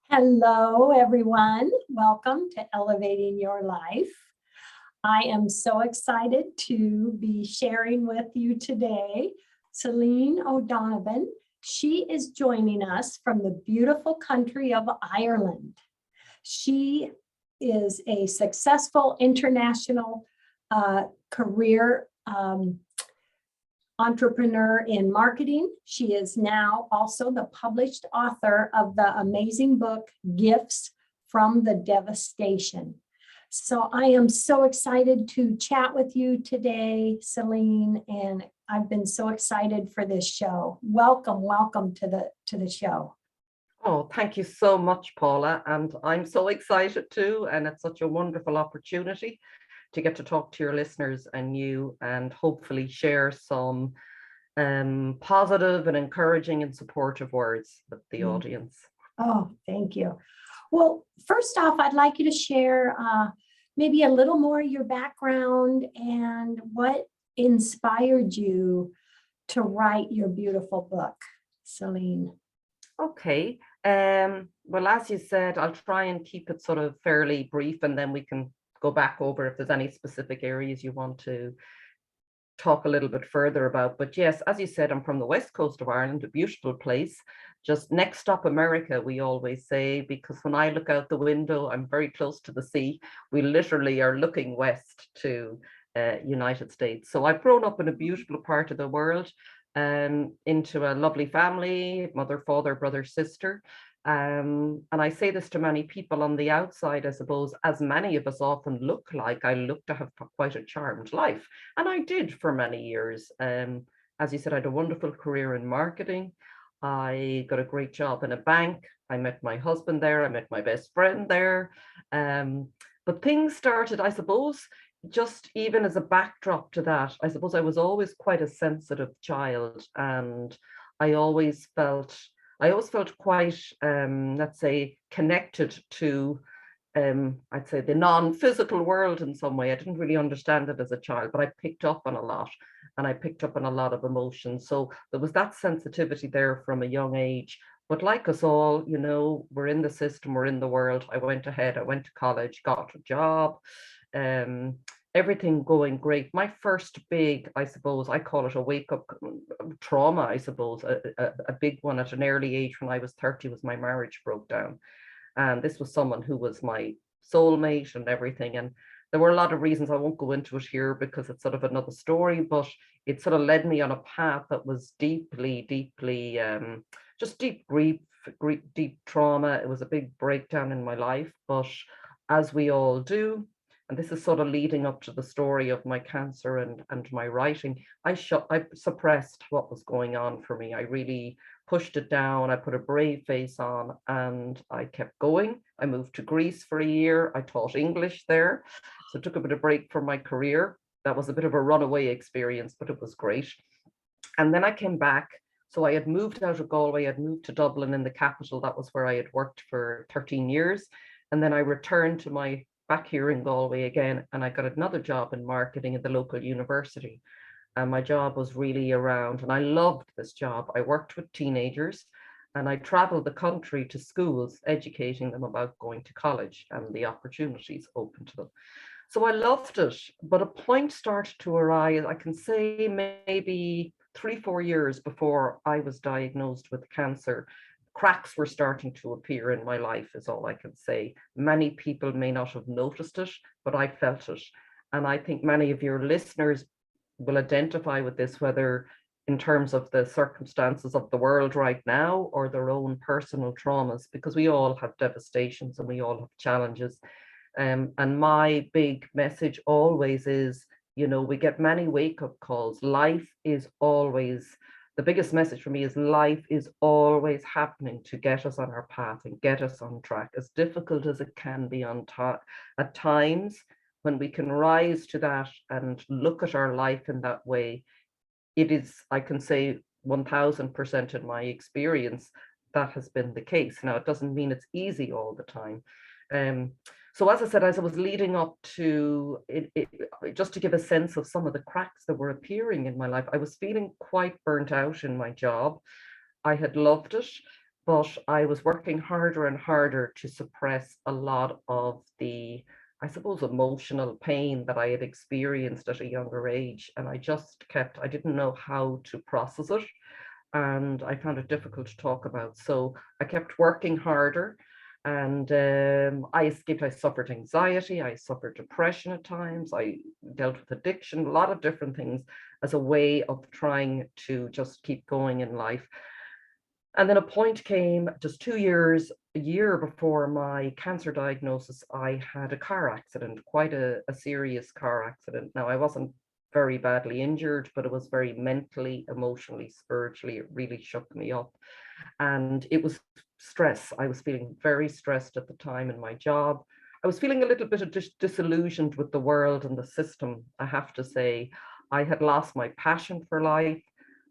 Hello, everyone. Welcome to Elevating Your Life. I am so excited to be sharing with you today Celine O'Donovan. She is joining us from the beautiful country of Ireland. She is a successful international career entrepreneur in marketing. She is now also the published author of the amazing book, Gifts from the Devastation. So I am so excited to chat with you today, Celine, and I've been so excited for this show. Welcome to the show. Oh, thank you so much, Paula. And I'm so excited too. And it's such a wonderful opportunity to get to talk to your listeners and you, and hopefully share some positive and encouraging and supportive words with the audience. Oh, thank you. Well, first off, I'd like you to share maybe a little more of your background and what inspired you to write your beautiful book, Celine. Okay. Well, as you said, I'll try and keep it sort of fairly brief, and then we can go back over if there's any specific areas you want to talk a little bit further about. But yes, as you said, I'm from the west coast of Ireland, a beautiful place, just next stop America, we always say, because when I look out the window, I'm very close to the sea. We literally are looking west to United States. So I've grown up in a beautiful part of the world, into a lovely family, mother, father, brother, sister. And I say this to many people on the outside, I suppose, as many of us often look like, I look to have quite a charmed life. And I did for many years. As you said, I had a wonderful career in marketing. I got a great job in a bank. I met my husband there. I met my best friend there. But things started, I suppose, just even as a backdrop to that, I suppose I was always quite a sensitive child. And I always felt quite, let's say, connected to, I'd say, the non-physical world in some way. I didn't really understand it as a child, but I picked up on a lot, and I picked up on a lot of emotions. So there was that sensitivity there from a young age. But like us all, we're in the system, we're in the world. I went ahead, I went to college, got a job, everything going great. My first big, I suppose, I call it a wake-up trauma, I suppose, a big one at an early age when I was 30 was my marriage broke down. And this was someone who was my soulmate and everything. And there were a lot of reasons. I won't go into it here because it's sort of another story, but it sort of led me on a path that was deeply, just deep grief, deep trauma. It was a big breakdown in my life, but as we all do, and this is sort of leading up to the story of my cancer and my writing, I suppressed what was going on for me. I really pushed it down. I put a brave face on and I kept going. I moved to Greece for a year. I taught English there. So I took a bit of break from my career. That was a bit of a runaway experience, but it was great. And then I came back. So I had moved out of Galway. I'd moved to Dublin in the capital. That was where I had worked for 13 years. And then I returned to back here in Galway again, and I got another job in marketing at the local university. And my job was really around, and I loved this job. I worked with teenagers and I traveled the country to schools, educating them about going to college and the opportunities open to them. So I loved it, but a point started to arise, I can say maybe 3-4 years before I was diagnosed with cancer. Cracks were starting to appear in my life, is all I can say. Many people may not have noticed it, but I felt it. And I think many of your listeners will identify with this, whether in terms of the circumstances of the world right now or their own personal traumas, because we all have devastations and we all have challenges. And my big message always is, we get many wake-up calls. Life is always, the biggest message for me is life is always happening to get us on our path and get us on track, as difficult as it can be at times. When we can rise to that and look at our life in that way, it is, I can say 1000% in my experience, that has been the case. Now, it doesn't mean it's easy all the time. So as I said, as I was leading up to it, just to give a sense of some of the cracks that were appearing in my life, I was feeling quite burnt out in my job. I had loved it, but I was working harder and harder to suppress a lot of the, I suppose, emotional pain that I had experienced at a younger age. And I didn't know how to process it. And I found it difficult to talk about. So I kept working harder, and I suffered anxiety, I suffered depression at times, I dealt with addiction, a lot of different things as a way of trying to just keep going in life. And then a point came just a year before my cancer diagnosis, I had a car accident, quite a serious car accident. Now, I wasn't very badly injured, but it was very mentally, emotionally, spiritually, it really shook me up. And it was stress. I was feeling very stressed at the time in my job. I was feeling a little bit of disillusioned with the world and the system, I have to say. I had lost my passion for life.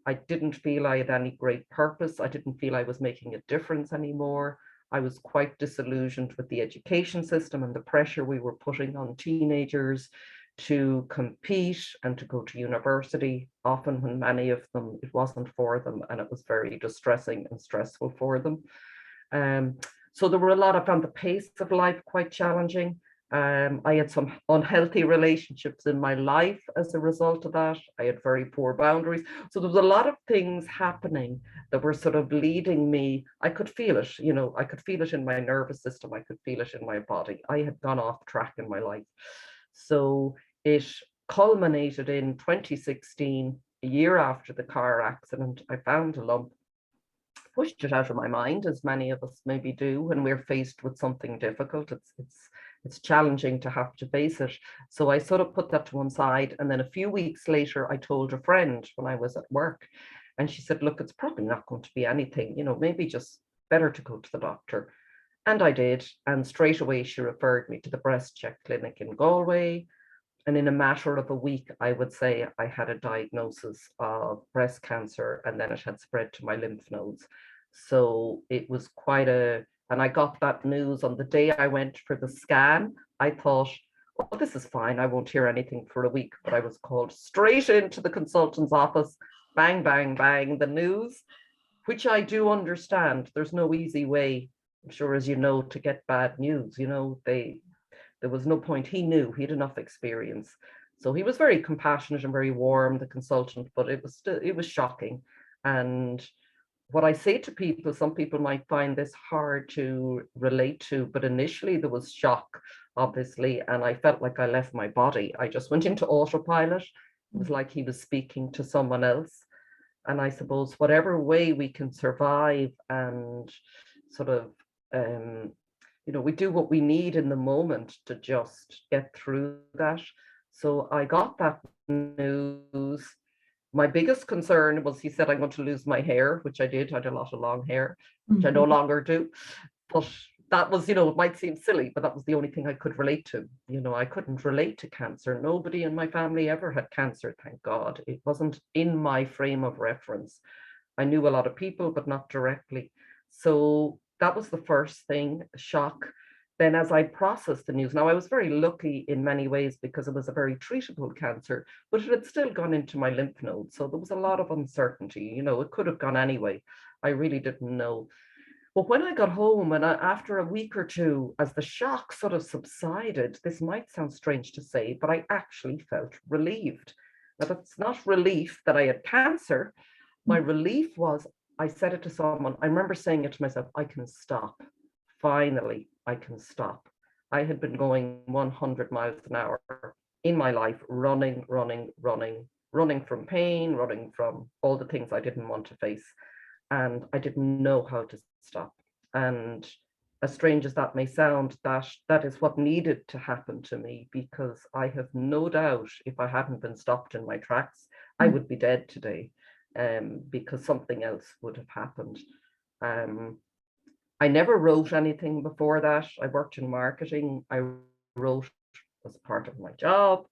I didn't feel I had any great purpose. I didn't feel I was making a difference anymore. I was quite disillusioned with the education system and the pressure we were putting on teenagers to compete and to go to university, often when many of them, it wasn't for them, and it was very distressing and stressful for them. So there were a lot of, found the pace of life quite challenging. I had some unhealthy relationships in my life as a result of that. I had very poor boundaries. So there was a lot of things happening that were sort of leading me. I could feel it, I could feel it in my nervous system. I could feel it in my body. I had gone off track in my life. So it culminated in 2016, a year after the car accident. I found a lump, pushed it out of my mind, as many of us maybe do when we're faced with something difficult. It's challenging to have to face it. So I sort of put that to one side. And then a few weeks later, I told a friend when I was at work, and she said, look, it's probably not going to be anything, maybe just better to go to the doctor. And I did. And straight away, she referred me to the breast check clinic in Galway. And in a matter of a week, I would say I had a diagnosis of breast cancer, and then it had spread to my lymph nodes. So it was and I got that news on the day I went for the scan. I thought, oh, this is fine. I won't hear anything for a week. But I was called straight into the consultant's office, bang, bang, bang, the news, which I do understand. There's no easy way, I'm sure, as you know, to get bad news. There was no point. He knew, he had enough experience. So he was very compassionate and very warm, the consultant, but it was shocking. And what I say to people, some people might find this hard to relate to, but initially there was shock, obviously, and I felt like I left my body. I just went into autopilot. It was like he was speaking to someone else. And I suppose whatever way we can survive and sort of we do what we need in the moment to just get through that. So I got that news. My biggest concern was, he said I'm going to lose my hair, which I did. I had a lot of long hair, which I no longer do. But that was, it might seem silly, but that was the only thing I could relate to. I couldn't relate to cancer. Nobody in my family ever had cancer, thank God. It wasn't in my frame of reference. I knew a lot of people, but not directly. So that was the first thing, shock. Then as I processed the news, now I was very lucky in many ways because it was a very treatable cancer, but it had still gone into my lymph nodes. So there was a lot of uncertainty, it could have gone anyway. I really didn't know. But when I got home and after a week or two, as the shock sort of subsided, this might sound strange to say, but I actually felt relieved. Now, that's not relief that I had cancer. My relief was, I said it to someone, I remember saying it to myself, I can stop. Finally, I can stop. I had been going 100 miles an hour in my life, running from pain, running from all the things I didn't want to face. And I didn't know how to stop. And as strange as that may sound, that is what needed to happen to me, because I have no doubt if I hadn't been stopped in my tracks, I would be dead today, because something else would have happened. I never wrote anything before that. I worked in marketing. I wrote as part of my job.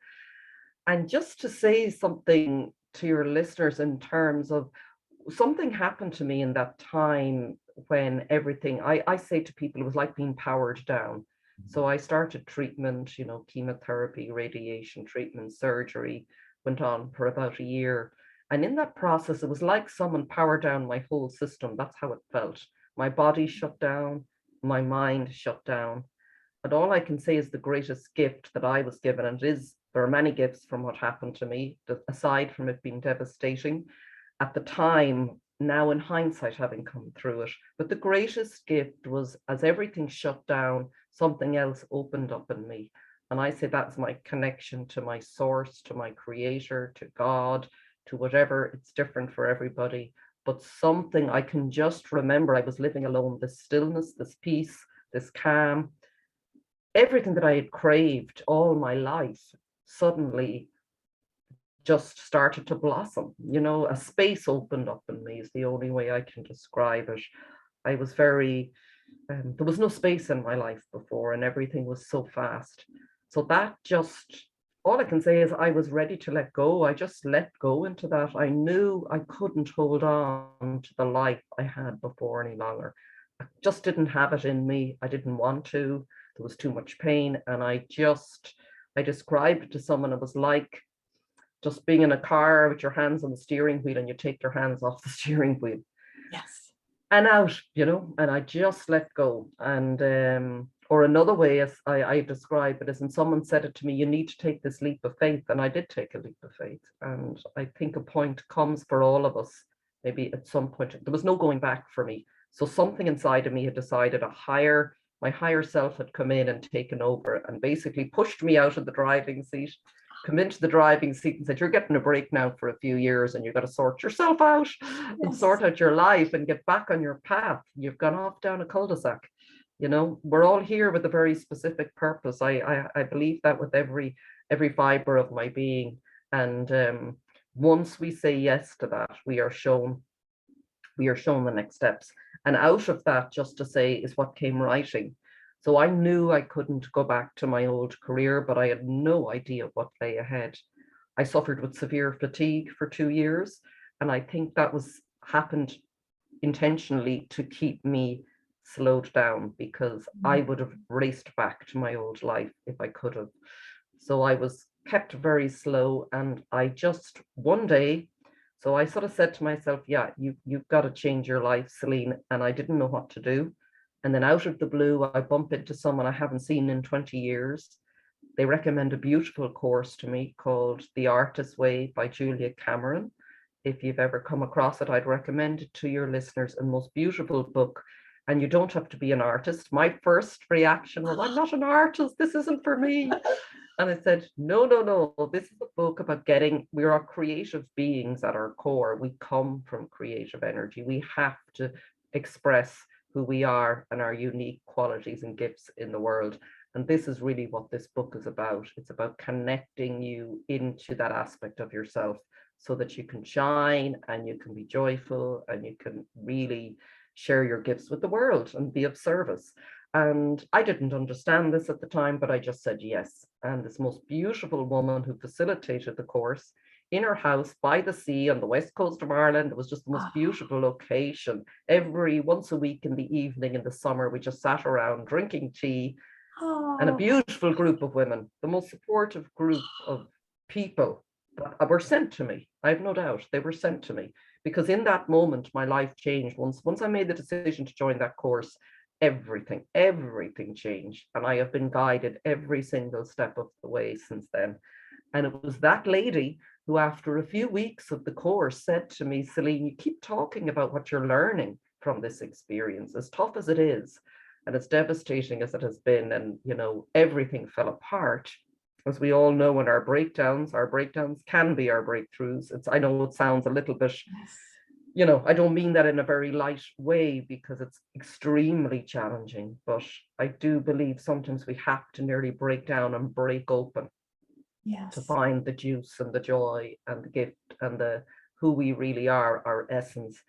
And just to say something to your listeners in terms of something happened to me in that time when everything, I say to people, it was like being powered down. So I started treatment, chemotherapy, radiation treatment, surgery, went on for about a year. And in that process, it was like someone powered down my whole system. That's how it felt. My body shut down, my mind shut down. And all I can say is the greatest gift that I was given, and there are many gifts from what happened to me, aside from it being devastating at the time, now in hindsight, having come through it. But the greatest gift was, as everything shut down, something else opened up in me. And I say that's my connection to my source, to my creator, to God, to whatever. It's different for everybody. But something I can just remember, I was living alone, this stillness, this peace, this calm, everything that I had craved all my life suddenly just started to blossom. A space opened up in me is the only way I can describe it. I was there was no space in my life before, and everything was so fast. So that just, all I can say is I was ready to let go. I just let go into that. I knew I couldn't hold on to the life I had before any longer. I just didn't have it in me. I didn't want to. There was too much pain. And I described it to someone. It was like just being in a car with your hands on the steering wheel and you take your hands off the steering wheel. Yes. And out, and I just let go. And or another way, as I describe it, is when someone said it to me, you need to take this leap of faith. And I did take a leap of faith. And I think a point comes for all of us, maybe at some point. There was no going back for me. So something inside of me had decided my higher self had come in and taken over and basically pushed me out of the driving seat, come into the driving seat and said, you're getting a break now for a few years and you've got to sort yourself out and sort out your life and get back on your path. You've gone off down a cul-de-sac. We're all here with a very specific purpose. I believe that with every fiber of my being. And once we say yes to that, we are shown the next steps. And out of that, just to say, is what came writing. So I knew I couldn't go back to my old career, but I had no idea what lay ahead. I suffered with severe fatigue for 2 years, and I think that happened intentionally to keep me slowed down, because I would have raced back to my old life if I could have. So I was kept very slow, and I just one day, so I sort of said to myself, yeah, you've got to change your life, Celine, and I didn't know what to do. And then out of the blue, I bump into someone I haven't seen in 20 years. They recommend a beautiful course to me called The Artist's Way by Julia Cameron. If you've ever come across it, I'd recommend it to your listeners. A most beautiful book. And you don't have to be an artist. My first reaction was, I'm not an artist. This isn't for me. And I said, no. This is a book about we are creative beings at our core. We come from creative energy. We have to express who we are and our unique qualities and gifts in the world. And this is really what this book is about. It's about connecting you into that aspect of yourself so that you can shine and you can be joyful and you can really share your gifts with the world and be of service. And I didn't understand this at the time, but I just said yes. And this most beautiful woman who facilitated the course in her house by the sea on the west coast of Ireland, it was just the most beautiful location. Every once a week in the evening in the summer, we just sat around drinking tea. And a beautiful group of women, the most supportive group of people that were sent to me. I have no doubt they were sent to me, because in that moment, my life changed. Once I made the decision to join that course, everything changed. And I have been guided every single step of the way since then. And it was that lady who, after a few weeks of the course, said to me, Celine, you keep talking about what you're learning from this experience, as tough as it is, and as devastating as it has been, and everything fell apart. As we all know, in our breakdowns can be our breakthroughs. I know it sounds a little bit, I don't mean that in a very light way, because it's extremely challenging, but I do believe sometimes we have to nearly break down and break open to find the juice and the joy and the gift and who we really are, our essence.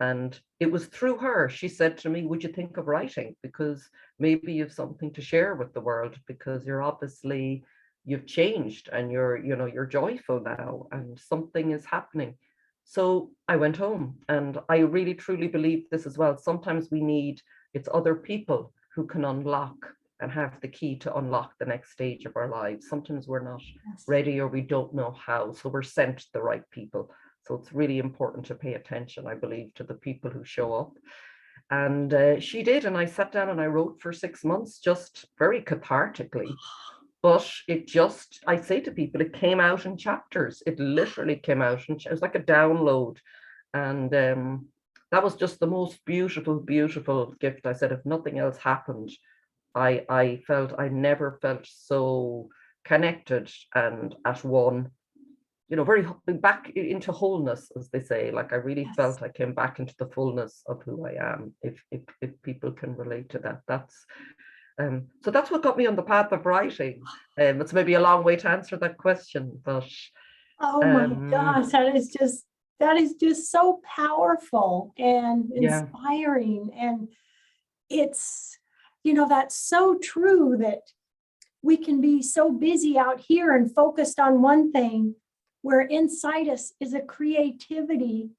And it was through her. She said to me, would you think of writing? Because maybe you have something to share with the world, because you've changed and you're joyful now and something is happening. So I went home, and I really truly believe this as well. Sometimes it's other people who can unlock and have the key to unlock the next stage of our lives. Sometimes we're not ready, or we don't know how. So we're sent the right people. So it's really important to pay attention, I believe, to the people who show up. And she did, and I sat down and I wrote for 6 months, just very cathartically. But it just, I say to people, it came out in chapters. It literally came out, and it was like a download. And that was just the most beautiful, beautiful gift. I said, if nothing else happened, I felt, I never felt so connected and at one, very back into wholeness, as they say. Like I really Yes. felt I came back into the fullness of who I am. If people can relate to that, so that's what got me on the path of writing. It's maybe a long way to answer that question, but Oh my gosh, that is just so powerful and yeah, inspiring. And it's, that's so true, that we can be so busy out here and focused on one thing, where inside us is a creativity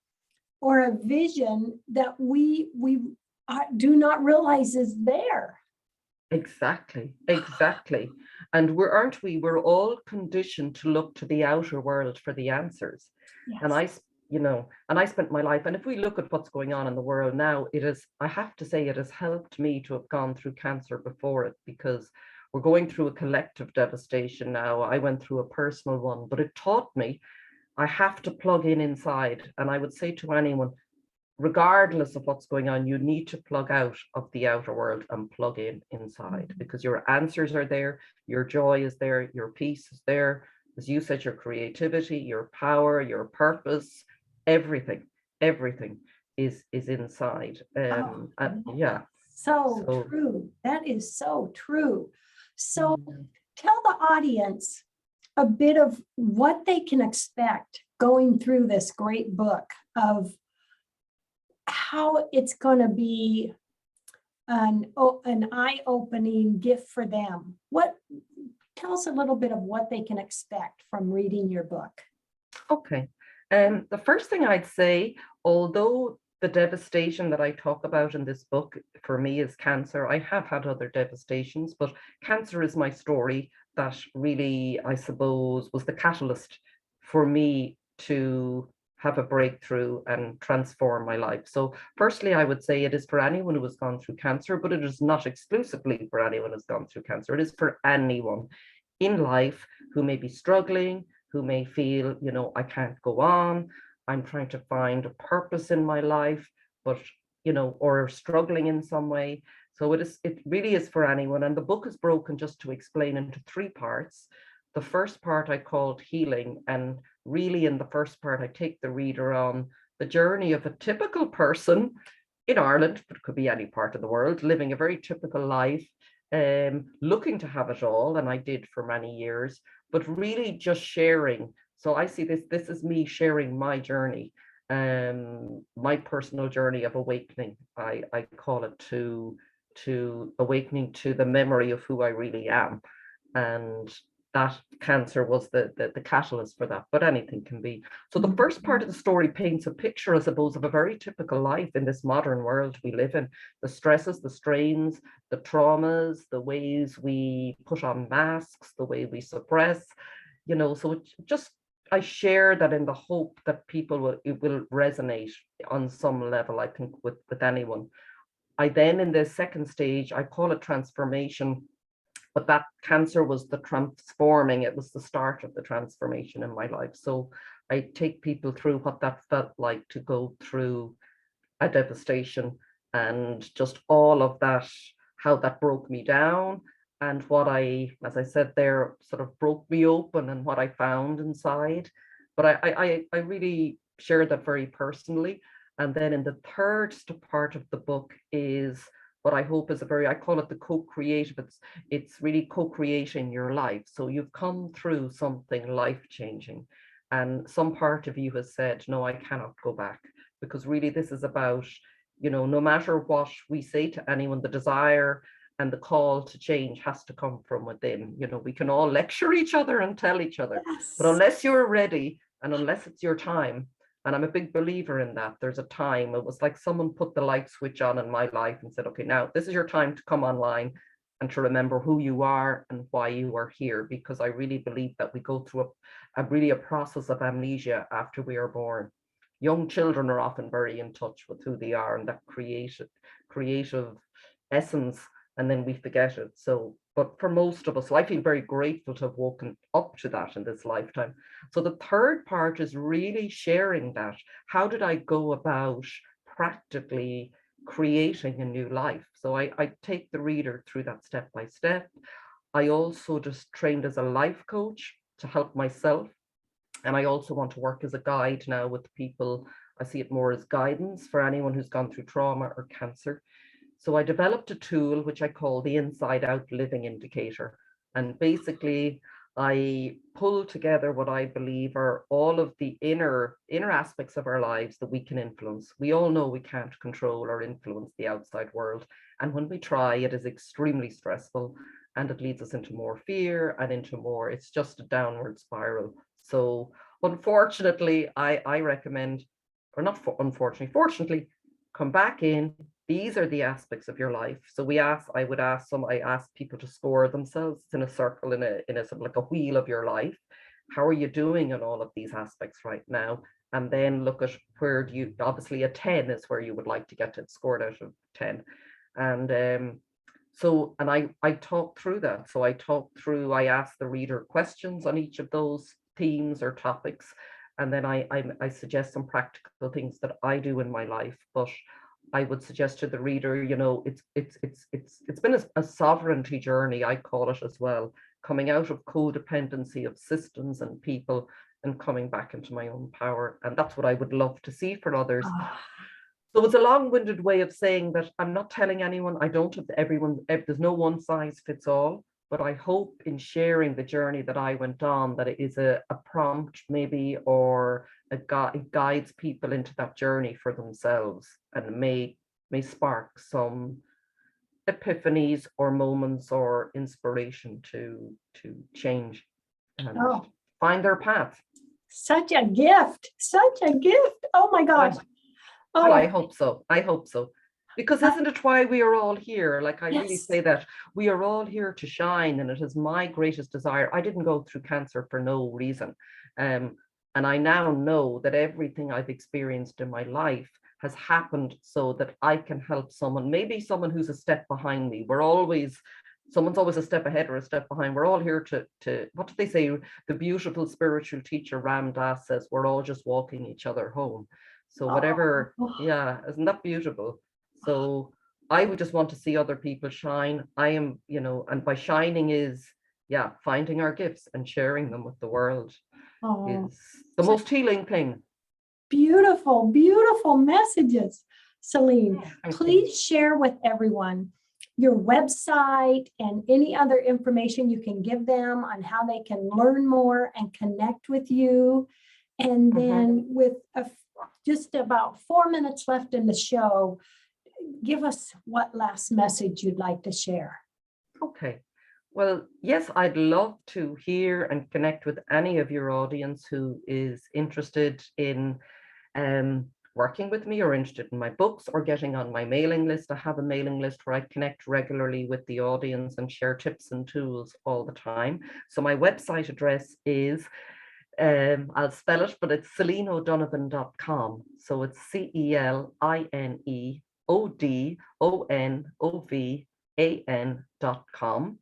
or a vision that we do not realize is there. exactly. And aren't we? We're all conditioned to look to the outer world for the answers. And Yes. and I spent my life, and if we look at what's going on in the world now, I have to say, it has helped me to have gone through cancer before it, because we're going through a collective devastation now. I went through a personal one, but it taught me I have to plug in inside. And I would say to anyone, regardless of what's going on, you need to plug out of the outer world and plug in inside, because your answers are there, your joy is there, your peace is there. As you said, your creativity, your power, your purpose, everything is inside. Oh, Yeah. so So true. That is so true. So tell the audience a bit of what they can expect going through this great book, of how it's going to be an eye-opening gift for them. Tell us a little bit of what they can expect from reading your book. okay. The first thing I'd say, although the devastation that I talk about in this book for me is cancer, I have had other devastations, but cancer is my story that really, I suppose, was the catalyst for me to have a breakthrough and transform my life. So firstly, I would say it is for anyone who has gone through cancer, but it is not exclusively for anyone who's gone through cancer. It is for anyone in life who may be struggling, who may feel, I can't go on, I'm trying to find a purpose in my life, but, or struggling in some way. So it really is for anyone. And the book is broken, just to explain, into 3 parts. The first part I called healing. And really in the first part, I take the reader on the journey of a typical person in Ireland, but it could be any part of the world, living a very typical life, looking to have it all. And I did for many years, but really just sharing. So I see this is me sharing my journey, my personal journey of awakening. I call it, to awakening to the memory of who I really am. And that cancer was the catalyst for that, but anything can be. So the first part of the story paints a picture, I suppose, of a very typical life in this modern world we live in. The stresses, the strains, the traumas, the ways we put on masks, the way we suppress, so I share that in the hope that it will resonate on some level, I think, with anyone. I then, in the second stage, I call it transformation, but that cancer was the transforming. It was the start of the transformation in my life. So I take people through what that felt like to go through a devastation, and just all of that, how that broke me down, and what as I said there, sort of broke me open, and what I found inside. But I really shared that very personally. And then in the third part of the book is what I hope is I call it the co-creative. It's really co-creating your life. So you've come through something life-changing, and some part of you has said, no, I cannot go back, because really this is about, no matter what we say to anyone, the desire and the call to change has to come from within. We can all lecture each other and tell each other, Yes. but unless you're ready and unless it's your time, and I'm a big believer in that, there's a time. It was like someone put the light switch on in my life and said, okay, now this is your time to come online and to remember who you are and why you are here. Because I really believe that we go through a process of amnesia after we are born. young children are often very in touch with who they are and that creative essence, and then we forget it. So, but for most of us, so I feel very grateful to have woken up to that in this lifetime. So the third part is really sharing that. How did I go about practically creating a new life? So I take the reader through that step by step. I also just trained as a life coach to help myself. And I also want to work as a guide now with people. I see it more as guidance for anyone who's gone through trauma or cancer. So I developed a tool which I call the Inside Out Living Indicator. And basically, I pull together what I believe are all of the inner aspects of our lives that we can influence. We all know we can't control or influence the outside world. And when we try, it is extremely stressful and it leads us into more fear and into more, it's just a downward spiral. So unfortunately, I recommend, or not unfortunately, fortunately, come back in. These are the aspects of your life. So I ask people to score themselves in a circle, in a sort of like a wheel of your life. How are you doing in all of these aspects right now? And then look at where do you, obviously a 10 is where you would like to get it scored out of 10. And I talk through that. So I ask the reader questions on each of those themes or topics. And then I suggest some practical things that I do in my life. But I would suggest to the reader, it's been a sovereignty journey, I call it as well, coming out of codependency of systems and people and coming back into my own power. And that's what I would love to see for others. So it's a long-winded way of saying that I'm not telling anyone, I don't have everyone, there's no one size fits all, but I hope in sharing the journey that I went on, that it is a prompt maybe, or it guides people into that journey for themselves, and may spark some epiphanies or moments or inspiration to change and find their path. Such a gift, such a gift. Oh my gosh. Well, I hope so. I hope so. Because isn't it why we are all here? Like I really say that we are all here to shine, and it is my greatest desire. I didn't go through cancer for no reason. And I now know that everything I've experienced in my life has happened so that I can help someone, maybe someone who's a step behind me. Someone's always a step ahead or a step behind. We're all here to what do they say? The beautiful spiritual teacher Ram Dass says, we're all just walking each other home. So whatever, isn't that beautiful? So I would just want to see other people shine. I am, and by shining is, finding our gifts and sharing them with the world is the most healing thing. Beautiful, beautiful messages, Celine. Please share with everyone your website and any other information you can give them on how they can learn more and connect with you. And then with just about 4 minutes left in the show, give us what last message you'd like to share. Okay. Well, yes, I'd love to hear and connect with any of your audience who is interested in working with me or interested in my books or getting on my mailing list. I have a mailing list where I connect regularly with the audience and share tips and tools all the time. So my website address is, I'll spell it, but it's CelineO'Donovan.com. So it's CelineO'Donovan.com.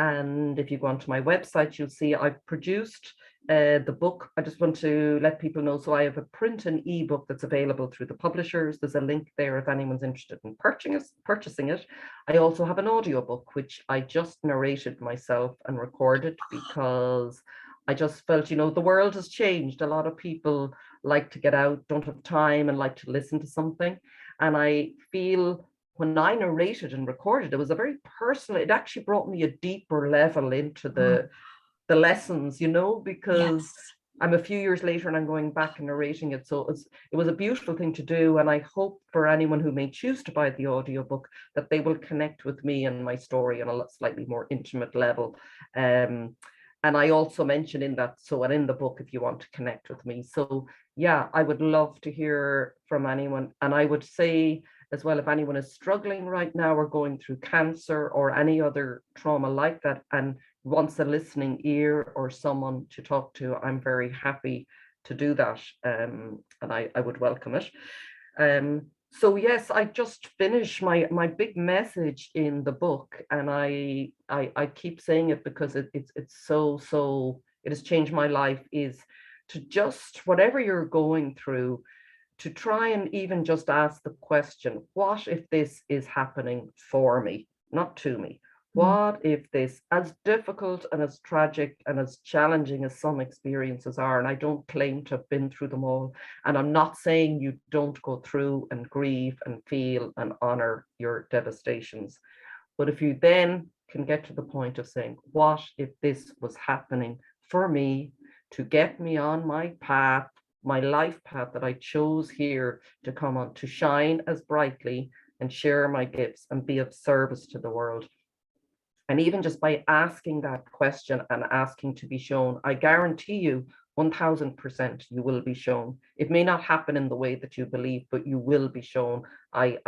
And if you go onto my website, you'll see I've produced the book. I just want to let people know. So I have a print and ebook that's available through the publishers. There's a link there if anyone's interested in purchasing it. I also have an audiobook, which I just narrated myself and recorded because I just felt, the world has changed. A lot of people like to get out, don't have time, and like to listen to something. And I feel when I narrated and recorded, it was a very personal, it actually brought me a deeper level into the lessons, because I'm a few years later and I'm going back and narrating it. So it was a beautiful thing to do. And I hope for anyone who may choose to buy the audiobook that they will connect with me and my story on a slightly more intimate level. And I also mention in that, and in the book, if you want to connect with me. So I would love to hear from anyone. And I would say as well, if anyone is struggling right now or going through cancer or any other trauma like that and wants a listening ear or someone to talk to, I'm very happy to do that, and I would welcome it. So yes, I just finished my big message in the book, and I keep saying it because it's so it has changed my life, is to just, whatever you're going through, to try and even just ask the question, what if this is happening for me, not to me? What if this, as difficult and as tragic and as challenging as some experiences are, and I don't claim to have been through them all, and I'm not saying you don't go through and grieve and feel and honor your devastations, but if you then can get to the point of saying, what if this was happening for me to get me on my path, my life path that I chose here to come on, to shine as brightly and share my gifts and be of service to the world. And even just by asking that question and asking to be shown, I guarantee you 1000% you will be shown. It may not happen in the way that you believe, but you will be shown. I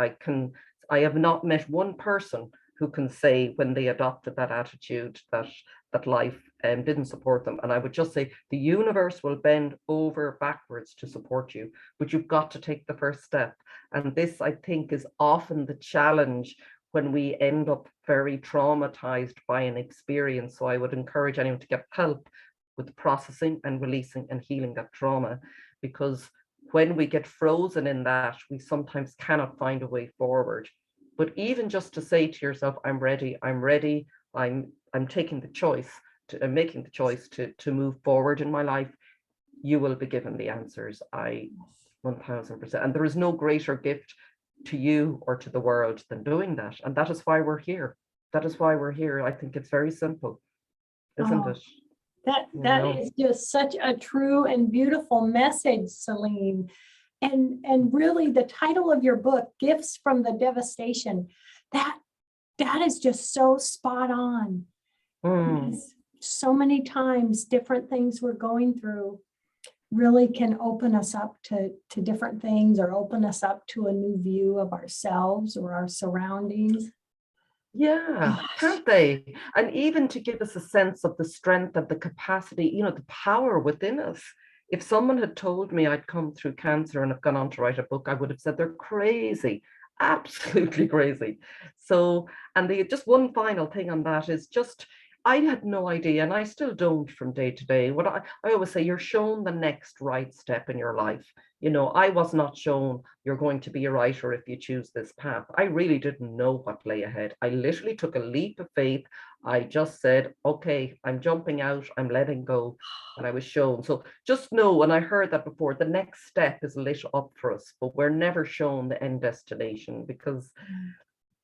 have not met one person who can say when they adopted that attitude that life didn't support them. And I would just say the universe will bend over backwards to support you, but you've got to take the first step. And this, I think, is often the challenge when we end up very traumatized by an experience. So I would encourage anyone to get help with processing and releasing and healing that trauma, because when we get frozen in that, we sometimes cannot find a way forward. But even just to say to yourself, I'm ready, I'm taking the choice, I'm making the choice to move forward in my life, you will be given the answers. 1000%. And there is no greater gift to you or to the world than doing that. And that is why we're here. That is why we're here. I think it's very simple, isn't it? That is just such a true and beautiful message, Celine. And really the title of your book, Gifts from the Devastation, that is just so spot on. So many times different things we're going through really can open us up to different things, or open us up to a new view of ourselves or our surroundings. Yeah, can't they? And even to give us a sense of the strength of the capacity, the power within us. If someone had told me I'd come through cancer and have gone on to write a book, I would have said they're crazy, absolutely crazy. So, and just one final thing on that is just, I had no idea, and I still don't from day to day. What I always say, you're shown the next right step in your life. I was not shown you're going to be a writer if you choose this path. I really didn't know what lay ahead. I literally took a leap of faith. I just said, okay, I'm jumping out, I'm letting go, and I was shown. So just know, and I heard that before, the next step is lit up for us, but we're never shown the end destination, because,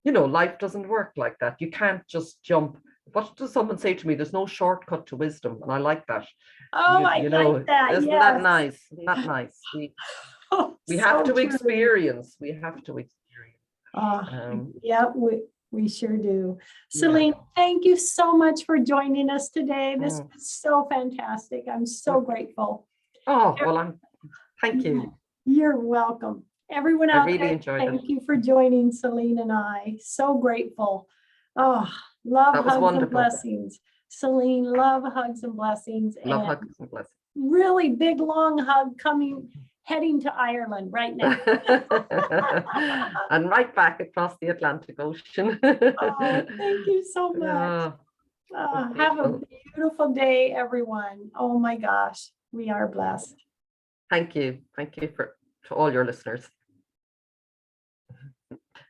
life doesn't work like that. You can't just jump. What does someone say to me? There's no shortcut to wisdom. And I like that. Oh, I like that. Isn't that nice? Isn't that nice? We have to experience. We have to experience. Yeah, we sure do. Celine, thank you so much for joining us today. This was so fantastic. I'm so grateful. Oh, well, thank you. You're welcome. Everyone out really there, enjoyed thank you for joining Celine and I. So grateful. Oh, love, hugs, and blessings. Celine, love, hugs, and blessings. Love, hugs, and blessings. Really big, long hug heading to Ireland right now. And right back across the Atlantic Ocean. Thank you so much. Have a beautiful day, everyone. Oh my gosh, we are blessed. Thank you. Thank you to all your listeners.